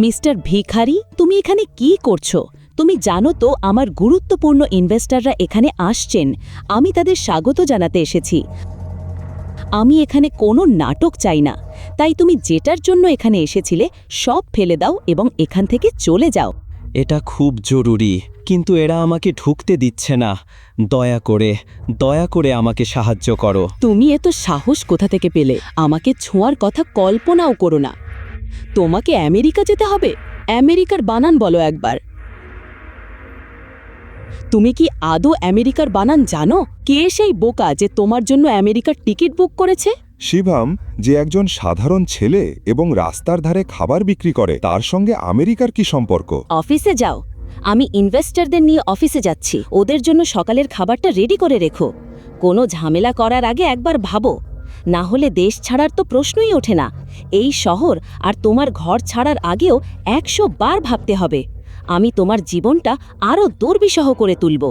Mister ভিখারি, তুমি এখানে কি করছো? তুমি জানো তো আমার গুরুত্বপূর্ণ ইনভেস্টররা এখানে আসছেন। আমি তাদের স্বাগত জানাতে এসেছি। আমি এখানে কোনো নাটক চাই না। তাই তুমি যেটার জন্য এখানে এসেছিলে সব ফেলে দাও এবং এখান থেকে চলে যাও। এটা খুব জরুরি, কিন্তু এরা আমাকে ঢুকতে দিচ্ছে না। দয়া করে আমাকে সাহায্য করো। তুমি এত সাহস কোথা থেকে পেলে? আমাকে ছোঁয়ার কথা কল্পনাও করো না। তোমাকে আমেরিকা যেতে হবে? আমেরিকার বানান বলো একবার। তুমি কি আদৌ আমেরিকার বানান জানো? কে সেই বোকা যে তোমার জন্য আমেরিকার টিকিট বুক করেছে? শিভাম, যে একজন সাধারণ ছেলে এবং রাস্তার ধারে খাবার বিক্রি করে, তার সঙ্গে আমেরিকার কি সম্পর্ক? অফিসে যাও। আমি ইনভেস্টরদের নিয়ে অফিসে যাচ্ছি। ওদের জন্য সকালের খাবারটা রেডি করে রেখো। কোনো ঝামেলা করার আগে একবার ভাবো, না হলে দেশ ছাড়ার তো প্রশ্নই ওঠে না। এই শহর আর তোমার ঘর ছাড়ার আগেও 100 বার ভাবতে হবে। আমি তোমার জীবনটা আরও দুর্বিষহ করে তুলব।